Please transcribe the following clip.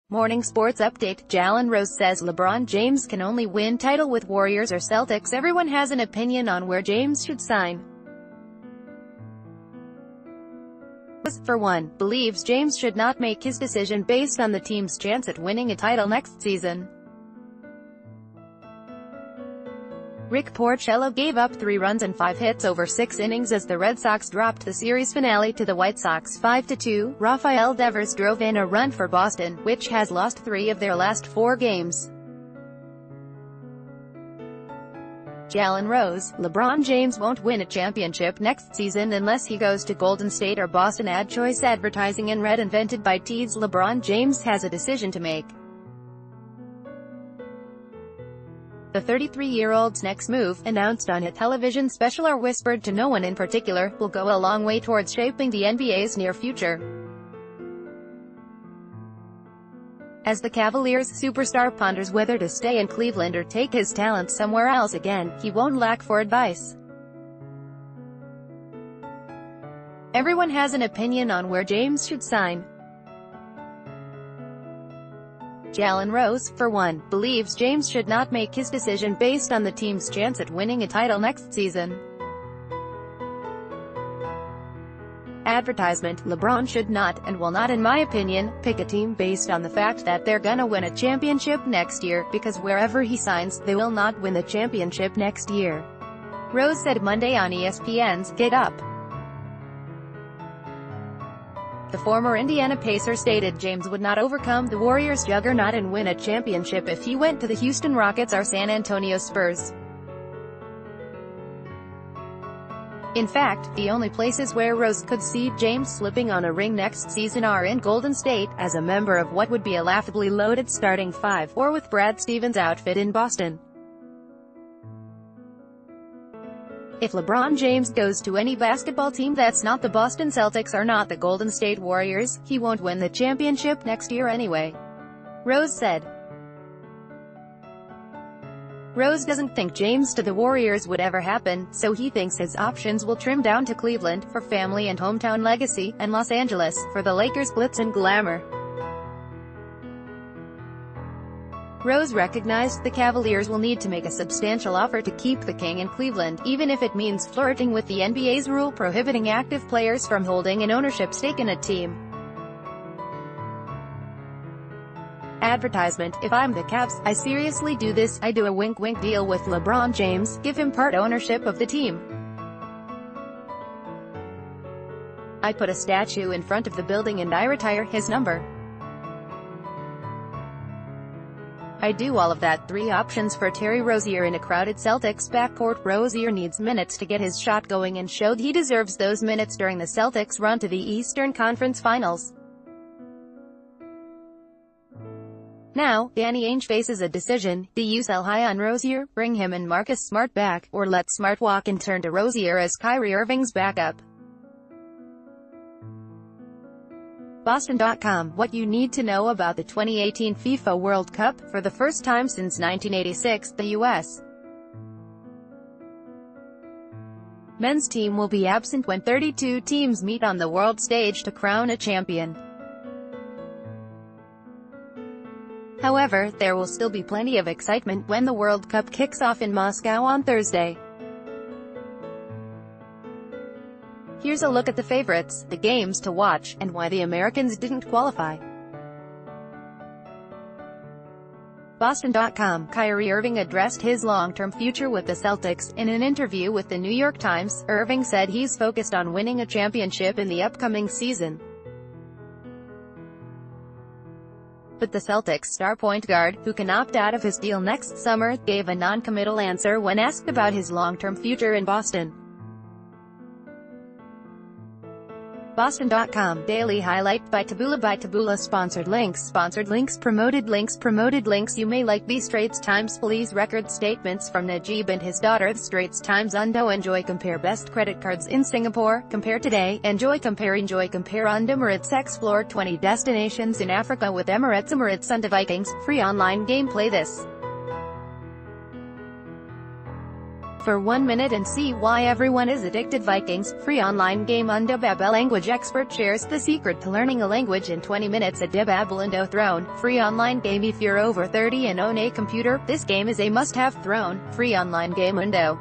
Morning Sports Update. Jalen Rose says LeBron James can only win title with Warriors or Celtics. Everyone has an opinion on where James should sign. Rose, for one, believes James should not make his decision based on the team's chance at winning a title next season. Rick Porcello gave up 3 runs and 5 hits over 6 innings as the Red Sox dropped the series finale to the White Sox 5-2. Rafael Devers drove in a run for Boston, which has lost 3 of their last 4 games. Jalen Rose, LeBron James won't win a championship next season unless he goes to Golden State or Boston. Ad choice advertising and red invented by Tees. LeBron James has a decision to make. The 33-year-old's next move, announced on a television special or whispered to no one in particular, will go a long way towards shaping the NBA's near future. As the Cavaliers' superstar ponders whether to stay in Cleveland or take his talent somewhere else again, he won't lack for advice. Everyone has an opinion on where James should sign. Jalen Rose, for one, believes James should not make his decision based on the team's chance at winning a title next season. Advertisement. LeBron should not, and will not in my opinion, pick a team based on the fact that they're gonna win a championship next year, because wherever he signs, they will not win the championship next year. Rose said Monday on ESPN's Get Up. The former Indiana Pacer stated James would not overcome the Warriors' juggernaut and win a championship if he went to the Houston Rockets or San Antonio Spurs. In fact, the only places where Rose could see James slipping on a ring next season are in Golden State, as a member of what would be a laughably loaded starting 5, or with Brad Stevens' outfit in Boston. If LeBron James goes to any basketball team that's not the Boston Celtics or not the Golden State Warriors, he won't win the championship next year anyway, Rose said. Rose doesn't think James to the Warriors would ever happen, so he thinks his options will trim down to Cleveland, for family and hometown legacy, and Los Angeles, for the Lakers' glitz and glamour. Rose recognized the Cavaliers will need to make a substantial offer to keep the King in Cleveland, even if it means flirting with the NBA's rule prohibiting active players from holding an ownership stake in a team. Advertisement. If I'm the Cavs, I seriously do this. I do a wink-wink deal with LeBron James, give him part ownership of the team. I put a statue in front of the building and I retire his number. I do all of that. 3 options for Terry Rozier in a crowded Celtics backcourt. Rozier needs minutes to get his shot going and showed he deserves those minutes during the Celtics' run to the Eastern Conference Finals. Now, Danny Ainge faces a decision. Do you sell high on Rozier, bring him and Marcus Smart back, or let Smart walk and turn to Rozier as Kyrie Irving's backup? Boston.com. What you need to know about the 2018 FIFA World Cup. For the first time since 1986, the U.S. men's team will be absent when 32 teams meet on the world stage to crown a champion. However, there will still be plenty of excitement when the World Cup kicks off in Moscow on Thursday. Here's a look at the favorites, the games to watch, and why the Americans didn't qualify. Boston.com. Kyrie Irving addressed his long-term future with the Celtics. In an interview with the New York Times, Irving said he's focused on winning a championship in the upcoming season. But the Celtics star point guard, who can opt out of his deal next summer, gave a non-committal answer when asked about his long-term future in Boston. Boston.com. Daily Highlight by Taboola. Sponsored links. Promoted links. You may like the Straits Times Police record statements from Najib and his daughter. The Straits Times Undo. Enjoy compare best credit cards in Singapore. Compare today. Enjoy compare Undo. Emirates. Explore 20 destinations in Africa with Emirates Undo. Vikings. Free online game. Play this. for 1 minute and see why everyone is addicted. Vikings, free online game. Undo Babel language expert shares the secret to learning a language in 20 minutes. Undo Babel Undo Throne, free online game. If you're over 30 and own a computer, this game is a must-have. Throne, free online game. Undo